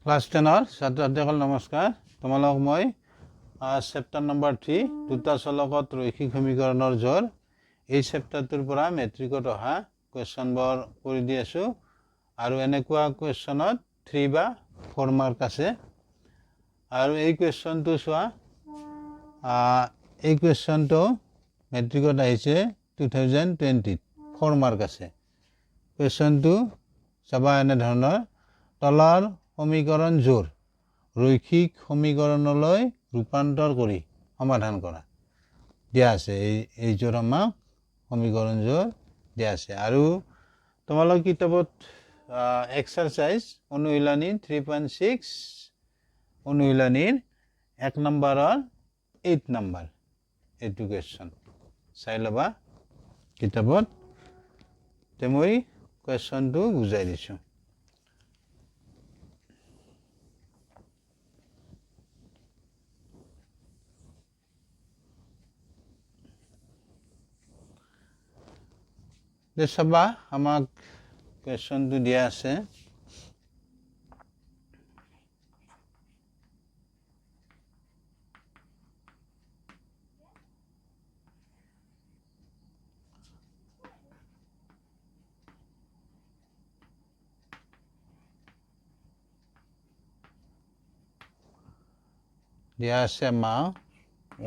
Class 10 ছাত্ৰ-ছাত্ৰীসকল নমস্কাৰ। তোমালোক মই চেপ্টাৰ নম্বৰ 3 দুটা চলকত ৰৈখিক সমীকৰণৰ জোৰ এই চেপ্টাৰটোৰ পৰা মেট্ৰিকত অহা কুৱেশ্যনবোৰ কৰি দি আছোঁ আৰু এনেকুৱা কুৱেশ্যনত 3 বা 4 মাৰ্ক আছে। আৰু এই কুৱেশ্যনটো চোৱা, এই কুৱেশ্যনটো মেট্ৰিকত আহিছে 2020 4 মাৰ্ক আছে। কুৱেশ্যনটো চাবা এনেধৰণৰ, তলৰ সমীকৰণ জোৰ ৰৈখিক সমীকৰণলৈ ৰূপান্তৰ কৰি সমাধান কৰা দিয়া আছে। এই জোৰ আমাক সমীকৰণ জোৰ দিয়া আছে। আৰু তোমালোক কিতাপত এক্সাৰচাইজ অনুশীলনী 3.6 অনুশীলনীৰ 1 নম্বৰৰ 8 নম্বৰ এইটো কুৱেশ্যন চাই ল'বা কিতাপত। তে মই কুৱেশ্যনটো বুজাই দিছোঁ। চাবা আমাক কুৱেশ্যনটো দিয়া আছে। দিয়া আছে আমাক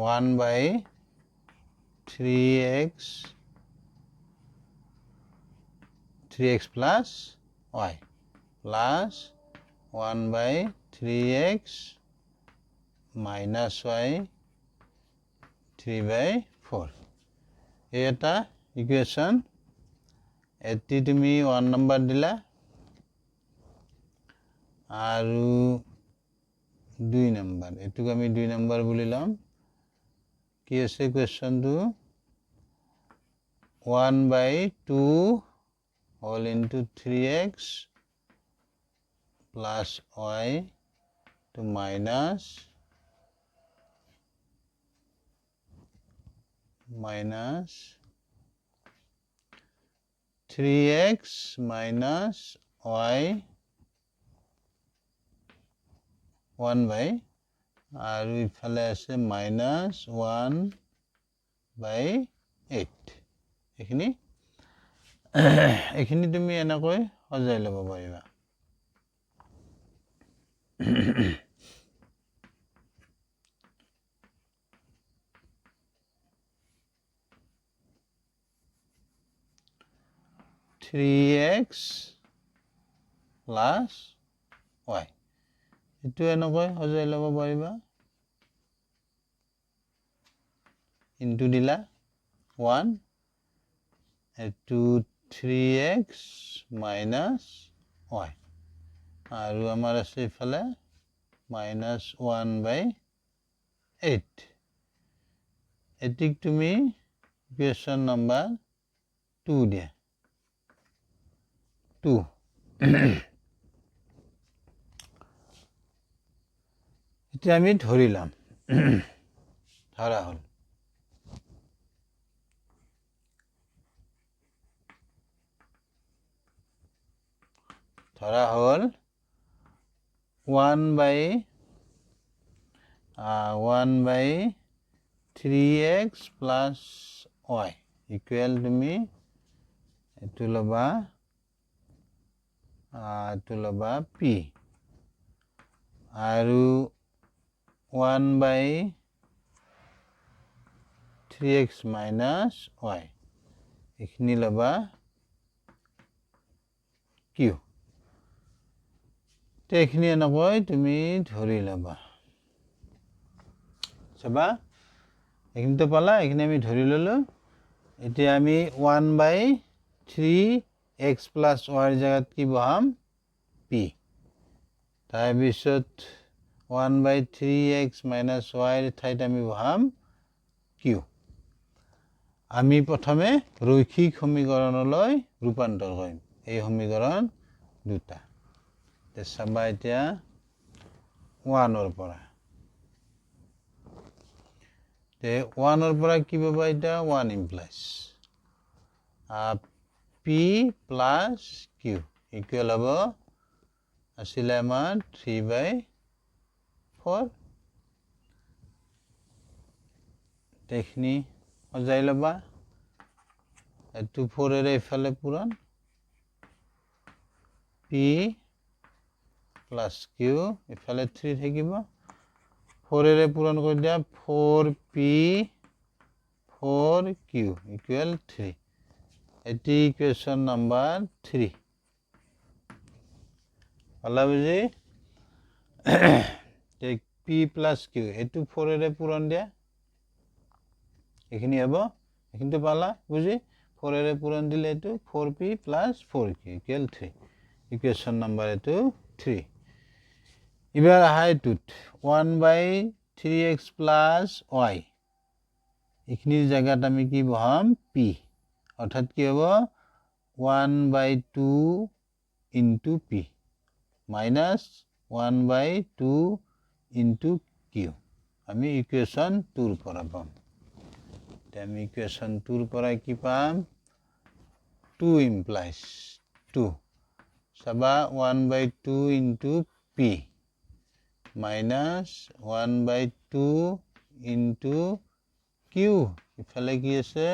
1/3x plus y plus 1/3x minus y 3/4 এই এটা ইকুৱেশ্যন। এটি তুমি 1 নম্বৰ দিলা আৰু 2 নম্বৰ, এইটোক আমি 2 নম্বৰ বুলি ল'ম। কি আছে কুৱেশ্যনটো? 1/2 whole into 3x plus y to minus 3x minus y 1/, আৰু ইফালে আছে minus 1/8। এইখিনি তুমি এনেকৈ সজাই ল'ব পাৰিবা। থ্ৰী এক্স প্লাছ ৱাই এইটো এনেকৈ সজাই ল'ব পাৰিবা। ইনটু দিলা 1, এইটো 3x minus y, আৰু আমাৰ আছে ইফালে minus 1/8। এটিক তুমি ইকুৱেশ্যন নম্বৰ 2 দিয়া। 2 এতিয়া আমি ধৰিলাম, ধৰা হ'ল ধৰা হ'ল 1/3x plus y ইকুৱেল তুমি এইটো ল'বা p, আৰু 1/3x minus y এইখিনি ল'বা q। এইখিনি এনেকৈ তুমি ধৰি ল'বা। চাবা এইখিনিতো পালা, এইখিনি আমি ধৰি ল'লোঁ। এতিয়া আমি 1/3x plus y জেগাত কি বহাম? p। তাৰপিছত 1/3x minus y ঠাইত আমি বহাম q। আমি প্ৰথমে ৰৈখিক সমীকৰণলৈ ৰূপান্তৰ কৰিম এই সমীকৰণ দুটা। চাবা এতিয়া 1ৰ পৰা, 1ৰ পৰা কি পাবা? এতিয়া 1 implies p plus q equal হ'ব আছিলে আমাৰ 3/4 এইখিনি সজাই ল'বা এইটো 4 ইফালে পূৰণ p প্লাছ q ইফালে 3 থাকিব 4 পূৰণ কৰি দিয়া 4p 4q ইকুৱেল 3 এটি ইকুৱেশ্যন নাম্বাৰ 3 পালা বুজি p প্লাছ q এইটো 4 পূৰণ দিয়া এইখিনি হ'ব এইখিনিটো পালা বুজি 4 পূৰণ দিলে এইটো 4p plus 4q equal 3 equation number এইটো 3 এবাৰ আহা এইটোত 1/3x প্লাছ y এইখিনিৰ জায়গাত আমি কি বহাম p অৰ্থাৎ কি হ'ব 1/2 into p minus 1/2 into q আমি ইকুৱেশ্যন 2 পৰা পাম আমি ইকুৱেশ্যন 2 পৰা কি পাম 2 ইমপ্লাইজ 2 চাবা 1/2 into p minus 1/2 into q ইফালে কি আছে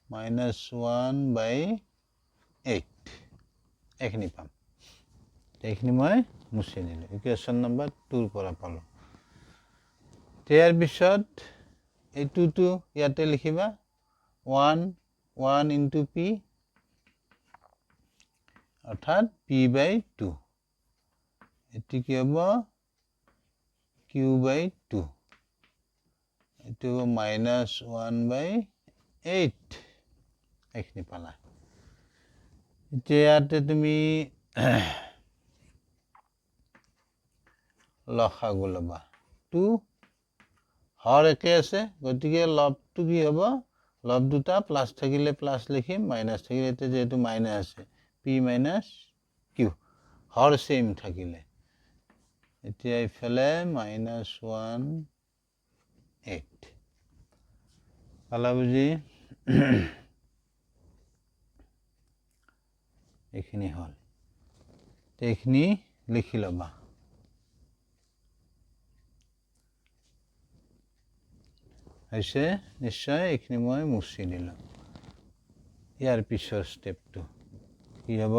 মাইনাছ 1/8 এইখিনি পাম এইখিনি মই মুছি দিলোঁ ইকুৱেশ্যন নম্বৰ 2 পৰা পালোঁ ইয়াৰ পিছত এইটোতো ইয়াতে লিখিবা 1 ইনটু p অৰ্থাৎ p/2 এটি কি হ'ব q/2 এটো মাইনাছ 1/8 এইখিনি পালা এতিয়া ইয়াতে তুমি লসাগু ল'বা 2 হৰ একে আছে গতিকে লবটো কি হ'ব লব দুটা প্লাস থাকিলে প্লাস লিখিম মাইনাস থাকিলে এতে যেহেতু মাইনাস আছে p minus q Har same থাকিলে এতিয়া ইফালে মাইনাস 1/8 পালা বুজি এইখিনি হল এইখিনি লিখি লবা হৈছে নিশ্চয় এইখিনি মই মুছি দিলোঁ ইয়াৰ পিছৰ স্টেপটো কি হ'ব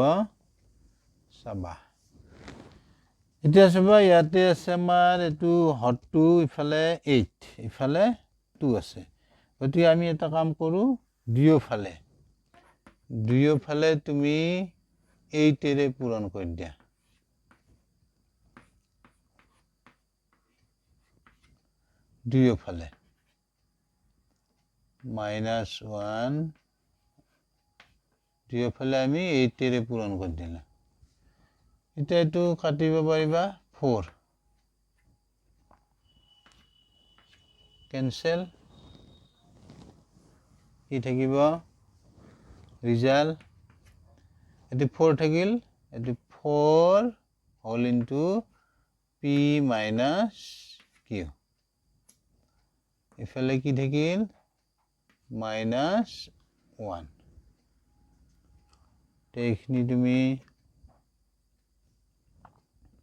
চাবা এতিয়া চাবা ইয়াতে আছে আমাৰ এটো হৰটো ইফালে 8 ইফালে 2 আছে গতিকে আমি এটা কাম কৰো দুয়োফালে তুমি 8 এৰে পূৰণ কৰি দিয়া দুয়োফালে মাইনাস 1 দুয়োফালে আমি 8 এৰে পূৰণ কৰি দিলা এটা এটো কাটিব পাৰিবা 4 ক্যান্সেল কি থাকিব ৰিজাল্ট এটো 4 থাকিল এটো 4 whole into p minus q ইফালে কি থাকিল মাইনাস 1 এইখিনি তুমি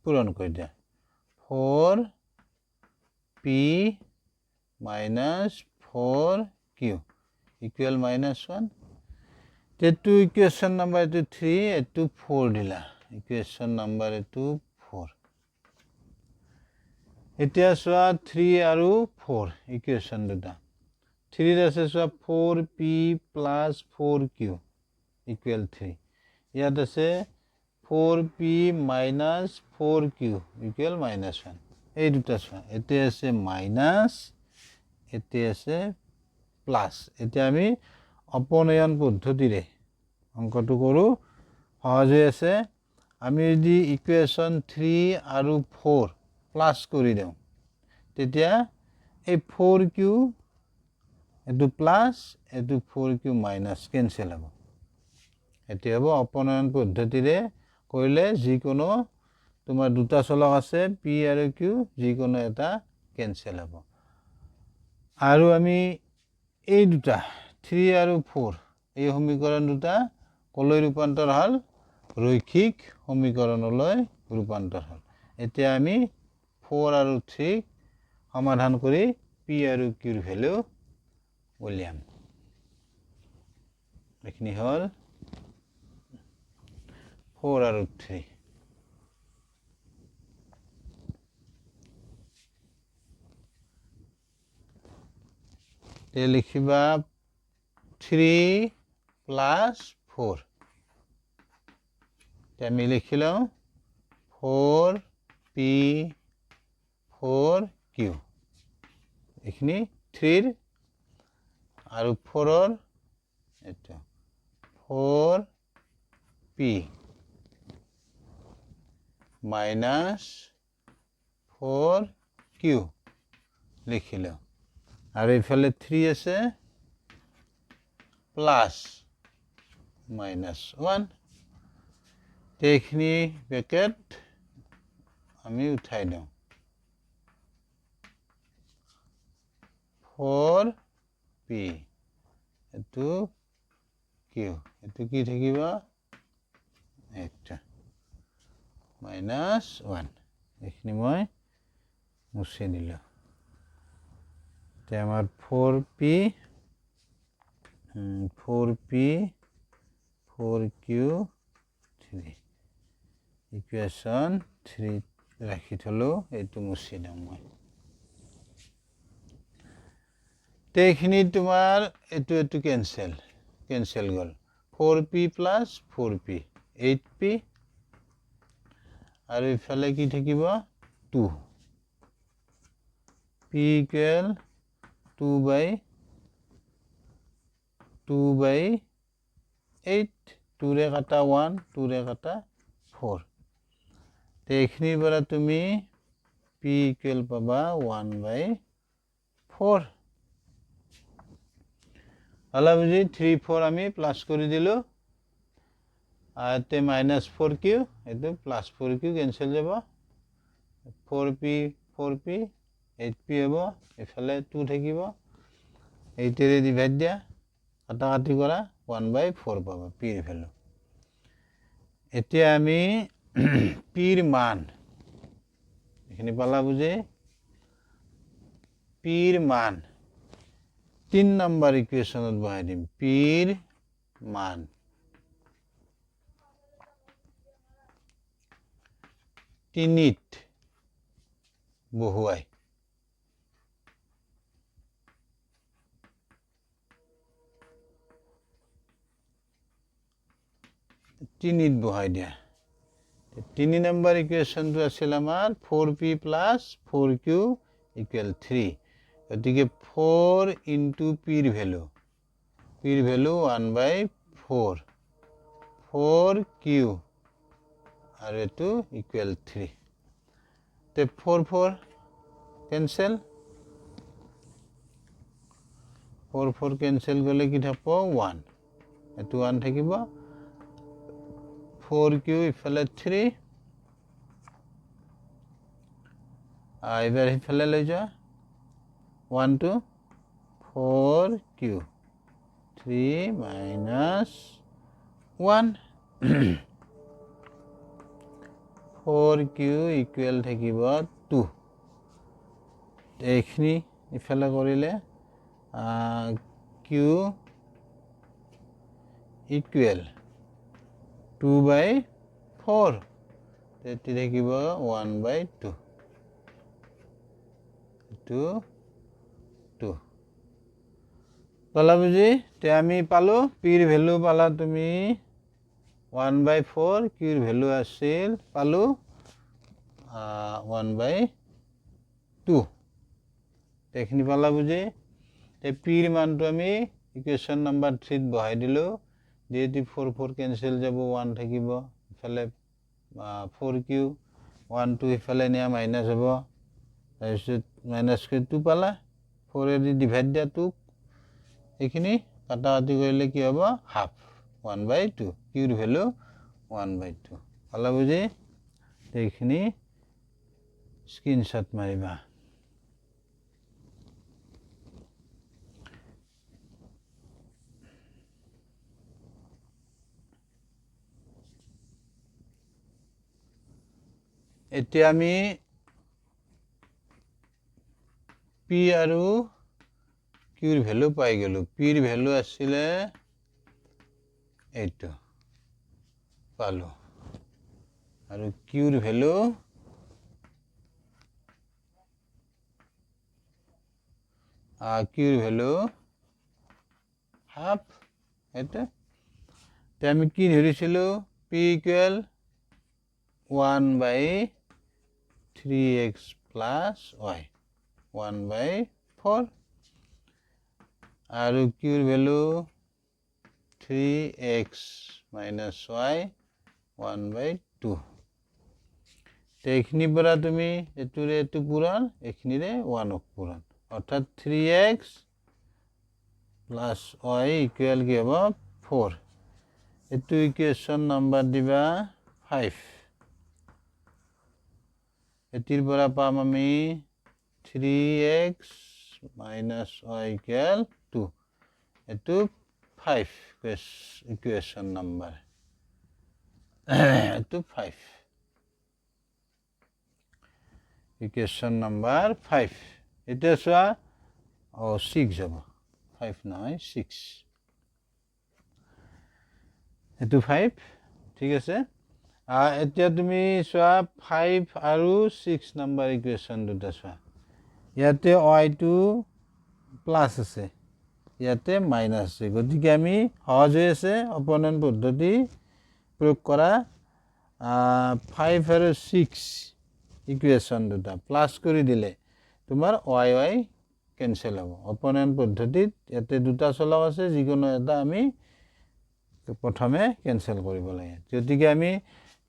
পূরণ করে দিয়া 4p minus 4q equal minus 1 তেটো ইকুয়েশন নাম্বার 3 এটো 4 দিলা ইকুয়েশন নাম্বার 4 এতিয়া সোয়া 3 আৰু 4 ইকুয়েশন দুটা 3 আছে সোয়া 4p plus 4q equal 3 ইয়াত আছে 4p minus 4q equal minus 1 এই দুটা সোয়া এতে আছে মাইনাস এতে আছে প্লাস এটা আমি অপনয়ন পদ্ধতিৰে অঙ্কটো কৰো সহজ হৈ আছে আমি যদি ইকুয়েশন 3 আৰু 4 প্লাস কৰি দেও তেতিয়া এই 4q এটো প্লাস এটো 4q মাইনাস ক্যান্সেল হ'ব এতে হ'ব অপনয়ন পদ্ধতিৰে কৰিলে যিকোনো তোমাৰ দুটা চলক আছে p আৰু q যিকোনো এটা ক্যান্সেল হ'ব আৰু আমি এই দুটা 3 আৰু 4 এই সমীকৰণ দুটা কলৈ ৰূপান্তৰ হল ৰৈখিক সমীকৰণলৈ ৰূপান্তৰ হ'ল এতিয়া আমি 4 আৰু 3 সমাধান কৰি p আৰু q ৰ ভ্যালু উলিয়াম এখিনি হ'ল 4 আৰু 3 তে লিখিবা 3 plus 4 তে আমি লিখিলাম 4p 4q এখিনি 3 আৰু 4 ৰ এটা 4p minus 4q লিখিলো আৰু ইফালে 3 আছে প্লাস minus 1 তেখিনি ব্র্যাকেট আমি উঠাই দিও 4p এটো q এটো কি থাকিবা এটা minus 1 এখিনি মই মুছে দিলো তে আমার 4p 4q 3 ইকুয়েশন 3 রাখি থলো এটো মুছে দাও মই তে এখিনি তোমার এটো ক্যান্সেল গল 4p plus 4p 8p আর ইফালে কি থাকিব 2 p equal 2 by 8 2 রে কাটা 1 2 রে কাটা 4 তে এখিনিৰ পৰা তুমি p equal পাবা 1 by 4 হলা বুজি 3 4 আমি প্লাস কৰি দিলো আতে minus 4q এটো plus 4q ক্যান্সেল যাব 4p 8p হ'ব এফালে 2 থাকিব 8 ৰে ডিভাইড দিয়া কাটাকাটি কৰা 1 by 4 পাবা p ৰ ভ্যালু এতিয়া আমি p ৰ মান এখানে পালা বুঝে p ৰ মান 3 নম্বৰ ইকুয়েশনত বহাই দিম p ৰ মান 3 বহুৱাই 3 বহাই দিয়া 3 নম্বৰ ইকুয়েশনটো আছিল আমাৰ 4p plus 4q equal 3 গতিকে 4 into p ৰ ভ্যালু 1 by 4 4q আৰু এটো equal 3 তে 4 4 ক্যান্সেল গলে কি থাকব 1 এটো 1 থাকিব 4q ইফালে 3 এবাৰ ইফালে লৈ যা 1 2 4q 3 minus 1 4q equal থাকিব 2 এইখিনি ইফালে কৰিলে q equal 2 by 4 তেতি থাকিব 1 by 2 2 পালা বুজি তে আমি পালো p ৰ ভ্যালু পালা তুমি 1 by 4 q ৰ ভ্যালু আছিল পালো 1 by 2 দেখনি পালা বুজি তে p ৰ মানটো আমি ইকুয়েশন নাম্বার 3 ত বহাই দিলো যেহেতু 4 4 ক্যান্সেল যাব 1 থাকিব ইফালে 4q 1 2 ইফালে নিয়া মাইনাস হ'ব তাৰপিছত মাইনাস কৰি 2 পালা 4 এ দি ডিভাইড দিয়া 2 এখিনি কাটাকাটি কৰিলে কি হ'ব হাফ 1 by 2 q ৰ ভ্যালু 1 by 2 পালা বুজি এইখিনি স্ক্ৰিনশট মাৰিবা এতিয়া আমি p আৰু q ৰ ভ্যালু পাই গলো p ৰ ভ্যালু আছিলে এইটো পালো আৰু q ৰ ভ্যালু হাফ এটা তে আমি কি ধৰিছিলো p equal 1/3x plus y 1/4 আৰু q ৰ ভ্যালু 3x minus y 1/2 তে এইখিনি পৰা তুমি এটোৰে এটো পূৰণ এইখিনিৰে 1 পূৰণ অৰ্থাৎ 3x plus y equal কি হ'ব 4 এটো ইকুৱেশ্যন নাম্বাৰ দিবা 5 এটিৰ পৰা পাম আমি 3x minus y equal 2 এটো 5 ইকুৱেশ্যন নাম্বাৰ এটো 5 ইকুৱেশ্যন নাম্বাৰ 5 এটা চোৱা 6 হ'ব 5 নহয় 6 এটো 5 ঠিক আছে এতিয়া তুমি চোৱা 5 আৰু 6 নাম্বাৰ ইকুৱেশ্যন দুটা চোৱা ইয়াতে y টো প্লাস আছে ইয়াতে মাইনাস আছে গতিকে আমি সহজ হৈ আছে অপনয়ন পদ্ধতি প্ৰয়োগ কৰা 5 আৰু 6 ইকুৱেশ্যন দুটা প্লাস কৰি দিলে তোমাৰ y কেনসেল হ'ব অপনয়ন পদ্ধতিত ইয়াতে দুটা চলক আছে যিকোনো এটা আমি প্ৰথমে কেনসেল কৰিব লাগে গতিকে আমি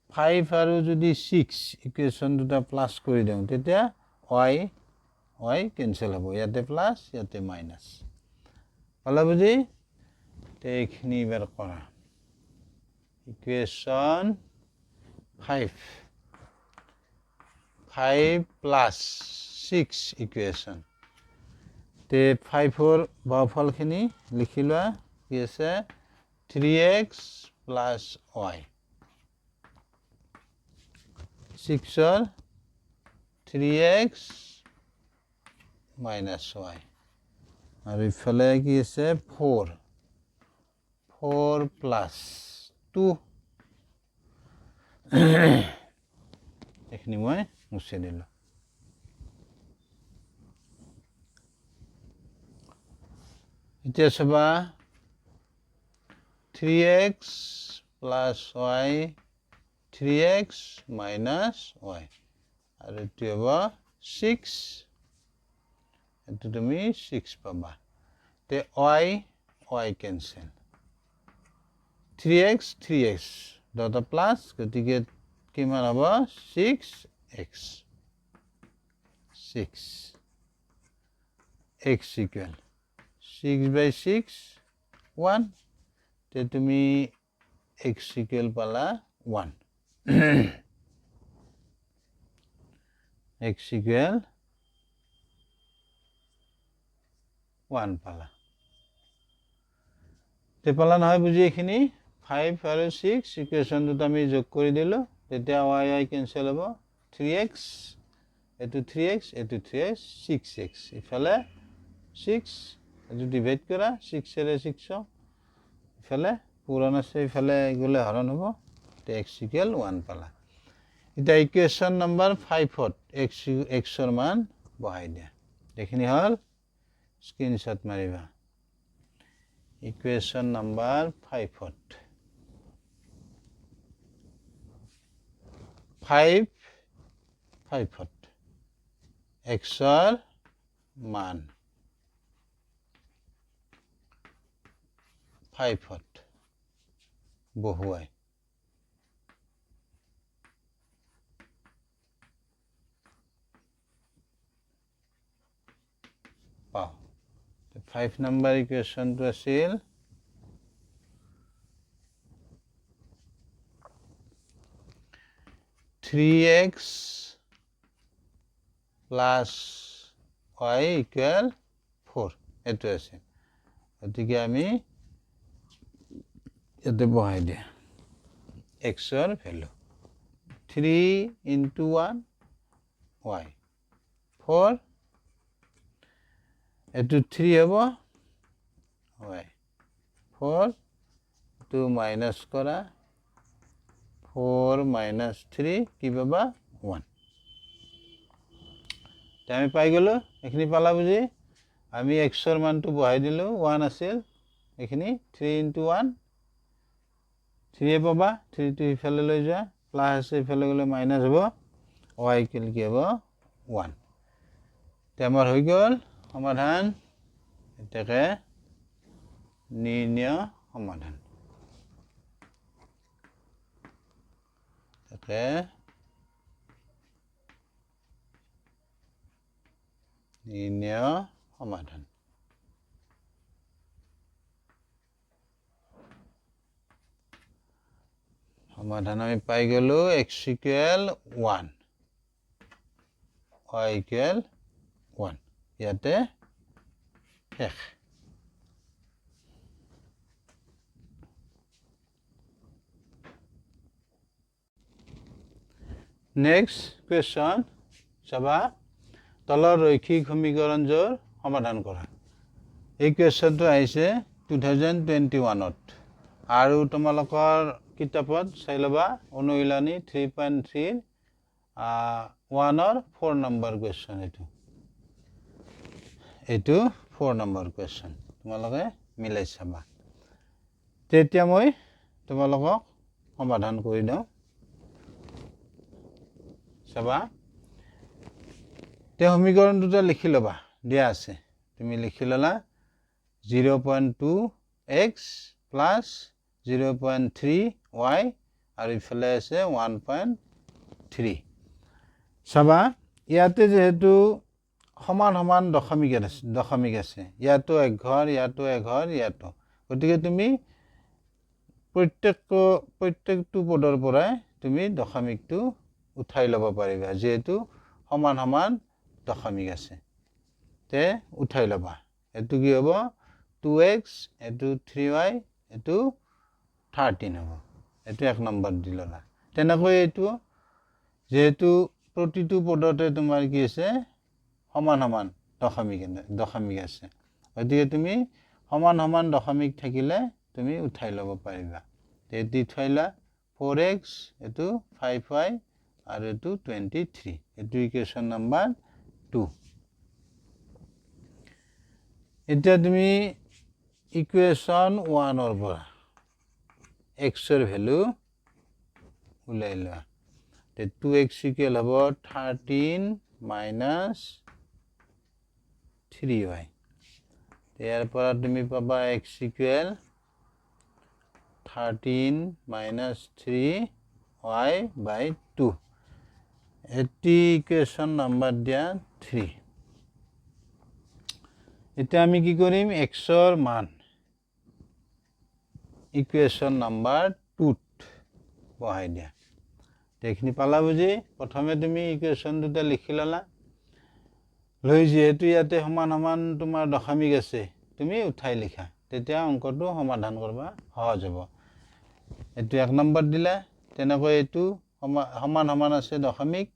5 আৰু যদি 6 ইকুৱেশ্যন দুটা প্লাস কৰি দিওঁ তেতিয়া y কেনসেল হ'ব ইয়াতে প্লাস ইয়াতে মাইনাস হলা বুজি তে এইখিনি বেৰ কৰা ইকুৱেশ্যন 5 plus 6 ইকুৱেশ্যন তে 5 ৰ বাওঁফালখিনি লিখি লোৱা কি আছে 3x plus y 6 ৰ 3x minus y আৰু ইফালে কি আছে 4 plus 2 এখিনি মই মুছে দিলো এতিয়া সবা 3x plus y 3x minus y আৰু এটো হ'ব 6 এটো তুমি 6 পাবা তে y cancel 3x dot plus গতিকে কিমান হ'ব 6x 6x equal 6/6 1 তে তুমি x equal পালা 1 x equal 1 পালা তে পালা নহয় বুজি এখিনি 5 আৰু 6 ইকুৱেশ্যন দুটা আমি যোগ কৰি দিলো তেতিয়া y কেনসেল হ'ব 3x এটো 3x এটো 3x 6x ইফালে 6 এটো ডিভাইড কৰা 6 এৰে 6 ইফালে পূৰণ আছে ইফালে গলে হৰণ হ'ব তে x equal 1 পালা এটা ইকুৱেশ্যন নাম্বাৰ 5 ত x ৰ মান বহাই দিয়া এখিনি হল স্ক্ৰিনশ্বট মাৰিবা ইকুৱেশ্যন নাম্বাৰ 5 ত 5 ত x ৰ মান 5 ত বহুৱাই পাও 5 নাম্বাৰ ইকুৱেশ্যনটো আছিল 3x plus y equal 4 এটো আছে গতিকে আমি এতে বহাই দিয়া x ৰ ভ্যালু 3 into 1 y 4 এটো 3 হবো y 4 2 minus করা 4 minus 3 কি পাবা 1 তে আমি পাই গলো এখানে পালা বুঝি আমি x এর মানটো বহাই দিলো 1 আছিল এখানে 3 into 1 3 পাবা 3 টো ইফালে লৈ যা প্লাস আছে ইফালে গলে মাইনাস হ'ব y ইকুয়াল কি হ'ব 1 তে আমাৰ হৈ গল সমাধান এটাকে নির্ণয় সমাধান এটাকে নির্ণয় সমাধান সমাধান আমি পাই গলো x ইকুয়াল 1 y ইকুয়াল 1 ইয়াতে শেষ নেক্সট কোয়েশ্চন চাবা তলৰ ৰৈখিক সমীকৰণ জোৰ সমাধান কৰা এই কোয়েশ্চনটো আহিছে 2021 ত আৰু তোমালোকৰ কিতাপত চাই লবা অনুশীলনী 3.3 1 ৰ 4 নম্বৰ কোয়েশ্চন এইটো 4 নম্বৰ কোয়েশ্চন তোমালোকে মিলাই চাবা তেতিয়া মই তোমালোকক সমাধান কৰি দাও চাবা তে সমীকরণ দুটা লিখি লবা দিয়া আছে তুমি লিখি ললা 0.2x plus 0.3y আৰু ইফালে আছে 1.3 চাবা ইয়াতে যেহেতু সমান সমান দশমিক আছে ইয়াতো এক ঘর ইয়াতো এক ঘর ইয়াতো গতিকে তুমি প্ৰত্যেকটো পদৰ পৰা তুমি দশমিকটো উঠাই লব পাৰিবা যেহেতু সমান সমান দশমিক আছে তে উঠাই লবা এটো কি হ'ব 2x এটো 3y এটো 13 হ'ব এটো এক নম্বৰ দিললা তেনেকৈ এটো যেহেতু প্ৰতিটো পদতে তোমাৰ কি আছে সমান সমান দশমিক আছে গতিকে তুমি সমান সমান দশমিক থাকিলে তুমি উঠাই লব পাৰিবা তে দি থৈলা 4x এটো 5y আৰু এটো 23 এটো ইকুয়েশন নাম্বাৰ 2 এটা তুমি ইকুয়েশন 1 ৰ পৰা x এৰ ভ্যালু উলাই লৱা তে 2x ইকুয়াল হ'ব 13 minus 3y ইয়াৰ পৰা তুমি পাবা x equal 13 minus 3y by 2 এটি ইকুয়েশন নাম্বার দিয়া 3 এটা আমি কি কৰিম x এৰ মান ইকুয়েশন নাম্বাৰ 2 বহাই দিয়া দেখনি পালা বুজি প্ৰথমে তুমি ইকুয়েশন দুটা লিখি ললা লৈ যেহেতু ইয়াতে সমান সমান তোমাৰ দশমিক আছে তুমি উঠাই লিখা তেতিয়া অঙ্কটো সমাধান কৰবা সহজ হ'ব এটো এক নম্বৰ দিলা তেনেকৈ এটো সমান সমান আছে দশমিক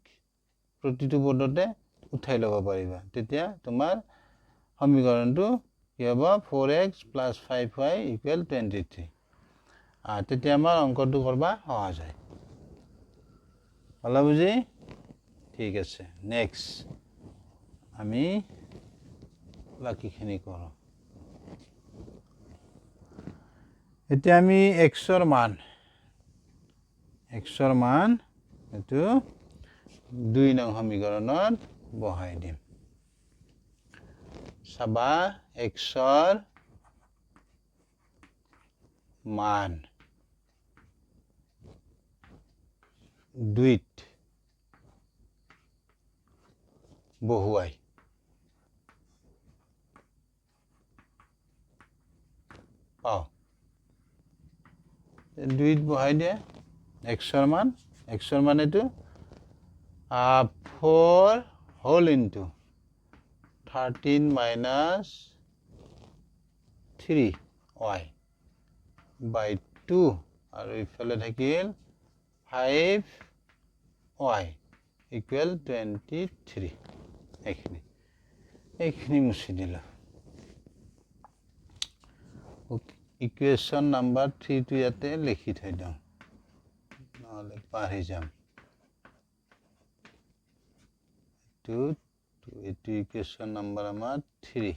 প্ৰতিটো পদতে উঠাই লব পাৰিবা তেতিয়া তোমাৰ সমীকৰণটো কি হ'ব 4x + 5y = 23 তেতিয়া আমাৰ অঙ্কটো কৰবা সহজ হয় পালা বুজি ঠিক আছে নেক্সট আমি বাকিখিনি কৰো এতিয়া আমি x এৰ মান এটো 2 নং সমীকৰণত বহাই দিম চাবা x এৰ মান 2 বহুৱাই পাও 2 বহাই দিয়া x এর মান এটো 4 whole into 13 minus 3y by 2 আৰু ইফালে থাকিল 5 y equal 23 এইখিনি মুছি দিলো ইকুৱেশ্যন নাম্বাৰ 3 টো ইয়াতে লিখি থৈ দিওঁ নহলে পাহৰি যাম এইটো ইকুৱেশ্যন নাম্বাৰ আমাৰ 3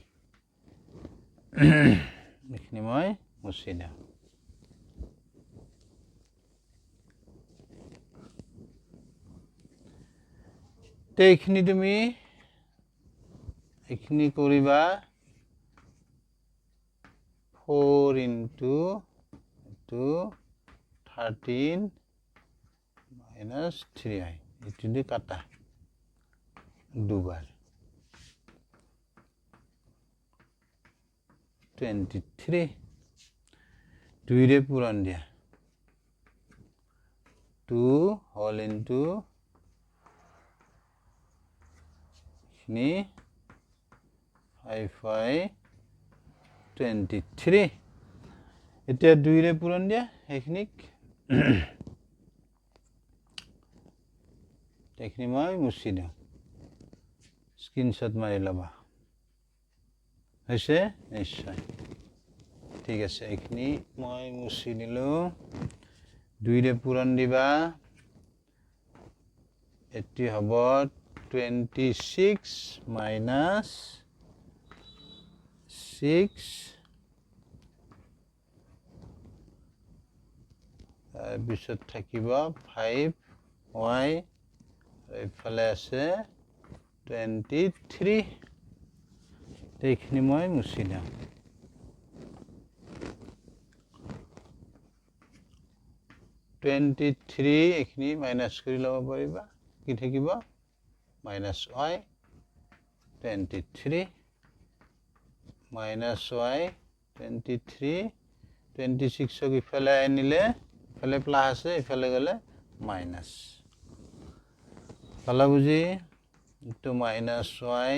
এইখিনি মই মুছি দিওঁ এইখিনি তুমি এইখিনি কৰিবা 4 into 13 minus 3i এইটো দি কাটা দুবাৰ 23 2 ৰে পূৰণ দিয়া 2 whole into নি 5 23 এতিয়া 2 ৰে পূৰণ দিয়া এইখিনিক এইখিনি মই মুছি দিওঁ স্ক্ৰিনশ্বট মাৰি লবা হৈছে নিশ্চয় ঠিক আছে এইখিনি মই মুছি দিলো 2 ৰে পূৰণ দিবা এটি হ'ব 26 minus 6 তাৰপিছত থাকিব 5y এইফালে আছে 23 এইখিনি মই মুছি দিওঁ 23 এইখিনি মাইনাছ কৰি ল'ব পাৰিবা কি থাকিব minus y 23 minus y 23 26 ইফালে আনিলে ইফালে প্লাস আছে ইফালে গলে মাইনাস পালা বুজি ইটো মাইনাস y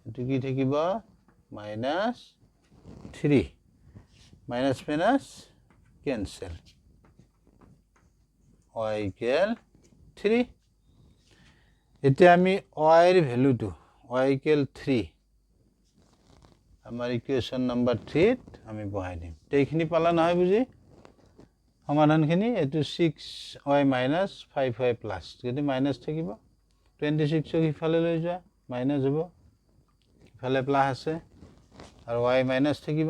ইটো কি থাকিব minus 3 minus minus cancel y equal 3 এতিয়া আমি y এর ভ্যালুটো y equal 3 আমাৰ ইকুৱেশ্যন নাম্বাৰ 3 আমি বহাই দিম এইখিনি পালা নহয় বুজি সমাধানখিনি এটো 6y minus 5y plus যদি মাইনাস থাকিব 26 ক ইফালে লৈ যোৱা মাইনাস হ'ব ইফালে প্লাস আছে আৰু y মাইনাস থাকিব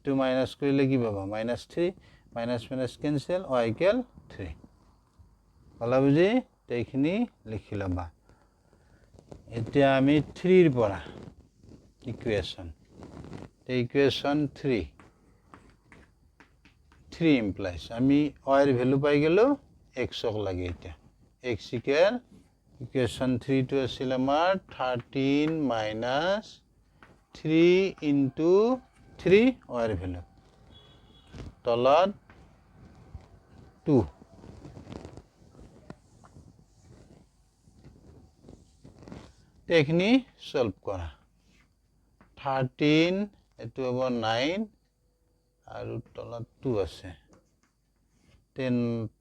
তো মাইনাস কৰিলে কি পাবা -3 minus minus cancel y equal 3 পালা বুজি এইখিনি লিখি লবা এতিয়া আমি 3 ৰ পৰা ইকুৱেশ্যন ইকুৱেশ্যন 3 implies আমি y এৰ ভ্যালু পাই গেল x ক লাগে এটা x equal ইকুৱেশ্যন 3 টো আছিল আমাৰ 13 minus 3 into 3 y এৰ ভ্যালু তলত 2 এইখিনি সলভ কৰা 13 এটো হ'ব 9 আৰু তলত 2 আছে 10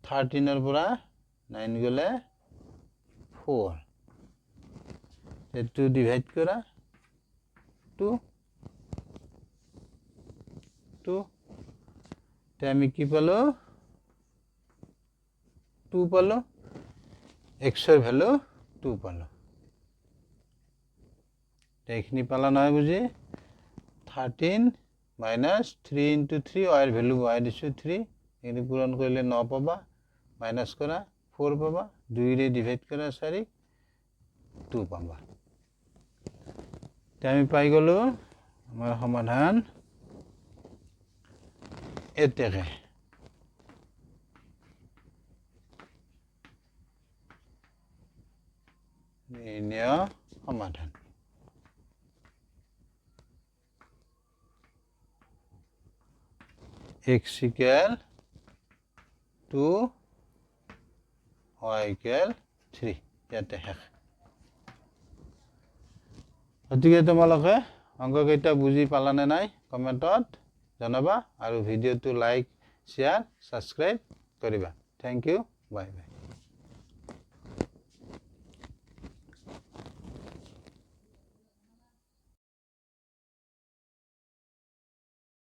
13 এৰ পৰা 9 গলে 4 এটো ডিভাইড কৰা 2 তে আমি কি পালো 2 পালো x এর ভ্যালু 2 পালো এইখিনি পালা নহয় বুজি 13 minus 3 into 3 y এর ভ্যালু y দিছো 3 এখিনি পূরণ কৰিলে 9 পাবা মাইনাস কৰা 4 পাবা 2 ৰে ডিভাইড কৰা 4 2 পাবা তে আমি পাই গলো আমাৰ সমাধান এতেকে নির্ণয় সমাধান x equal 2 y equal 3 ইয়াতে হেক অতিকে তোমালোকে অংক কেইটা বুজি পালানে নাই কমেন্টত জানাবা আৰু ভিডিওটো লাইক শেয়াৰ সাবস্ক্ৰাইব কৰিবা থ্যাংক ইউ বাই বাই